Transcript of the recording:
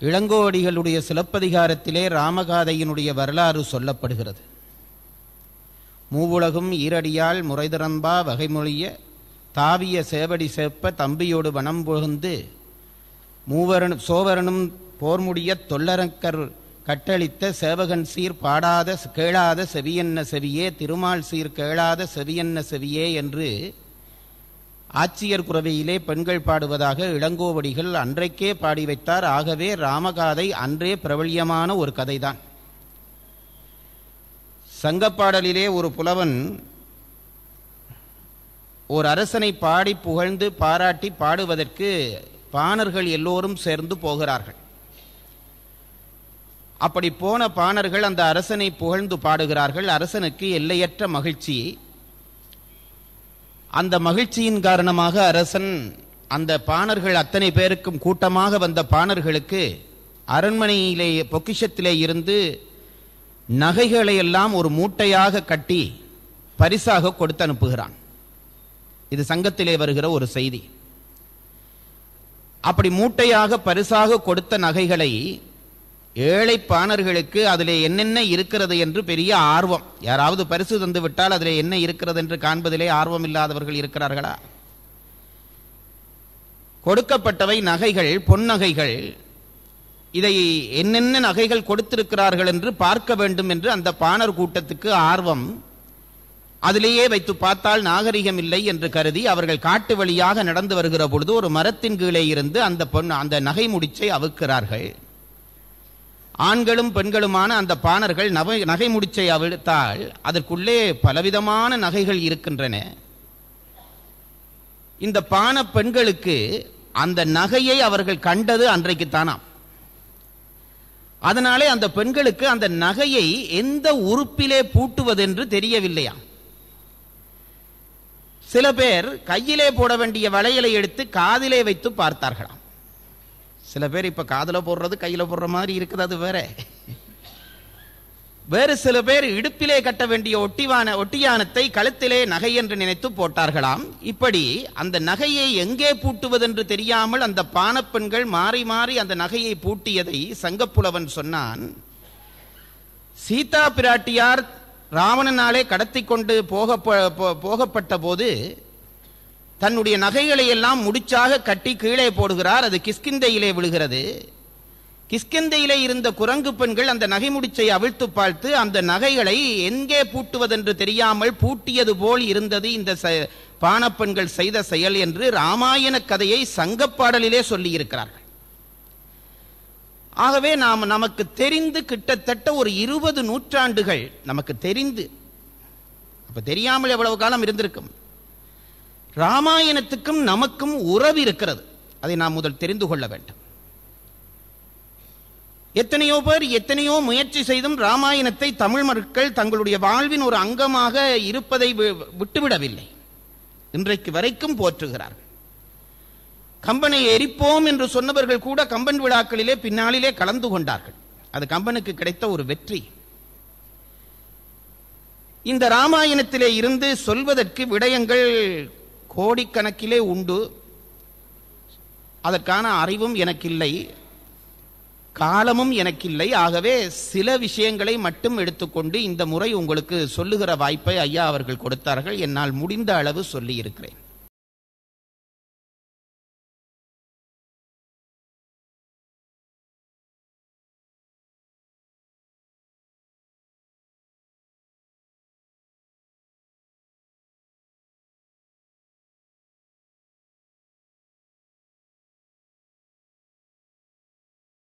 இளங்கோவடிகளுடைய சிலப்பதிகாரத்திலே ராமகாதையினுடைய வரலாறு சொல்லப்படுகிறது. மூவுலகும் ஈரடியால் முறைதிறம்பா வகைமொழிய தாவிய சேவடி சேப்ப தம்பியோடு வனம் புகுந்து சோவரனும் போர்முடிய தொல்லரக்கர் கட்டளித்த சேவகன் சீர் பாடாத கேளாத செவியன்ன செவியே திருமால் சீர் கேளாத செவியன்ன செவியே என்று ஆட்சியர் குரவையிலே பெண்கள் பாடுவதாக இளங்கோவடிகள் அன்றைக்கே பாடி வைத்தார். ஆகவே ராமகாதை அன்றே பிரபல்யமான ஒரு கதைதான். சங்கப்பாடலிலே ஒரு புலவன் ஒரு அரசனை பாடி புகழ்ந்து பாராட்டி பாடுவதற்கு பாணர்கள் எல்லோரும் சேர்ந்து போகிறார்கள். அப்படி போன பாணர்கள் அந்த அரசனை புகழ்ந்து பாடுகிறார்கள். அரசனுக்கு எல்லையற்ற மகிழ்ச்சி. அந்த மகிழ்ச்சியின் காரணமாக அரசன் அந்த பாணர்கள் அத்தனை பேருக்கும் கூட்டமாக வந்த பாணர்களுக்கு அரண்மனையிலே பொக்கிஷத்திலே இருந்து நகைகளை எல்லாம் ஒரு மூட்டையாக கட்டி பரிசாக கொடுத்து அனுப்புகிறான். இது சங்கத்திலே வருகிற ஒரு செய்தி. அப்படி மூட்டையாக பரிசாக கொடுத்த நகைகளை ஏழை பாணர்களுக்கு அதிலே என்னென்ன இருக்கிறது என்று பெரிய ஆர்வம். யாராவது பரிசு தந்து விட்டால் அதிலே என்ன இருக்கிறது என்று காண்பதிலே ஆர்வம் இல்லாதவர்கள் இருக்கிறார்களா? கொடுக்கப்பட்டவை நகைகள், பொன்னகைகள். இதை என்னென்ன நகைகள் கொடுத்திருக்கிறார்கள் என்று பார்க்க வேண்டும் என்று அந்த பாணர் கூட்டத்துக்கு ஆர்வம். அதிலேயே வைத்து பார்த்தால் நாகரிகம் இல்லை என்று கருதி அவர்கள் காட்டு வழியாக நடந்து வருகிற பொழுது ஒரு மரத்தின் கீழே இருந்து அந்த நகை முடிச்சை அவிழ்க்கிறார்கள். ஆண்களும் பெண்களுமான அந்த பாணர்கள் நகை முடிச்சை அவிழ்த்தால் அதற்குள்ளே பலவிதமான நகைகள் இருக்கின்றன. இந்த பாண பெண்களுக்கு அந்த நகையை அவர்கள் கண்டது அன்றைக்குத்தானாம். அதனாலே அந்த பெண்களுக்கு அந்த நகையை எந்த உறுப்பிலே பூட்டுவதென்று தெரியவில்லையா. சில பேர் கையிலே போட வேண்டிய வளையலை எடுத்து காதிலே வைத்து பார்த்தார்களாம். சில பேர் இப்ப காதுல போடுறது கையில போடுற மாதிரி இருக்குது, அது வேற. வேறு சில பேர் இடுப்பிலே கட்ட வேண்டிய ஒட்டியானத்தை கழுத்திலே நகை என்று நினைத்து போட்டார்களாம். இப்படி அந்த நகையை எங்கே பூட்டுவதென்று தெரியாமல் அந்த பாணப்பெண்கள் மாறி மாறி அந்த நகையை பூட்டியதை சங்கப்புலவன் சொன்னான். சீதா பிராட்டியார் ராவணனாலே கடத்தி கொண்டு போகப்பட்ட போது தன்னுடைய நகைகளை எல்லாம் முடிச்சாக கட்டி கீழே போடுகிறார். அது கிஷ்கிந்தையிலே விழுகிறது. கிஷ்கிந்தையிலே இருந்த குரங்கு பெண்கள் அந்த நகை முடிச்சை அவிழ்த்து பார்த்து அந்த நகைகளை எங்கே பூட்டுவதென்று தெரியாமல் பூட்டியது போல் இருந்தது இந்த பாணப்பெண்கள் செய்த செயல் என்று ராமாயண கதையை சங்கப்பாடலிலே சொல்லி இருக்கிறார்கள். ஆகவே நமக்கு தெரிந்து கிட்டத்தட்ட ஒரு 20 நூற்றாண்டுகள் நமக்கு தெரிந்து, அப்ப தெரியாமல் எவ்வளவு காலம் இருந்திருக்கும். ராமாயணத்துக்கும் நமக்கும் உறவு இருக்கிறது. அதை நாம் முதல் தெரிந்து கொள்ள வேண்டும். எத்தனையோ பேர் எத்தனையோ முயற்சி செய்தும் ராமாயணத்தை தமிழ் மக்கள் தங்களுடைய வாழ்வின் ஒரு அங்கமாக இருப்பதை விட்டுவிடவில்லை. இன்றைக்கு வரைக்கும் போற்றுகிறார்கள். கம்பனை எரிப்போம் என்று சொன்னவர்கள் கூட கம்பன் விழாக்களிலே பின்னாளிலே கலந்து கொண்டார்கள். அது கம்பனுக்கு கிடைத்த ஒரு வெற்றி. இந்த ராமாயணத்திலே இருந்து சொல்வதற்கு விடயங்கள் கோடிக்கணக்கிலே உண்டு. அதற்கான அறிவும் எனக்கில்லை, காலமும் எனக்கில்லை. ஆகவே சில விஷயங்களை மட்டும் எடுத்துக்கொண்டு இந்த முறை உங்களுக்கு சொல்லுகிற வாய்ப்பை ஐயா அவர்கள் கொடுத்தார்கள். என்னால் முடிந்த அளவு சொல்லி இருக்கிறேன்.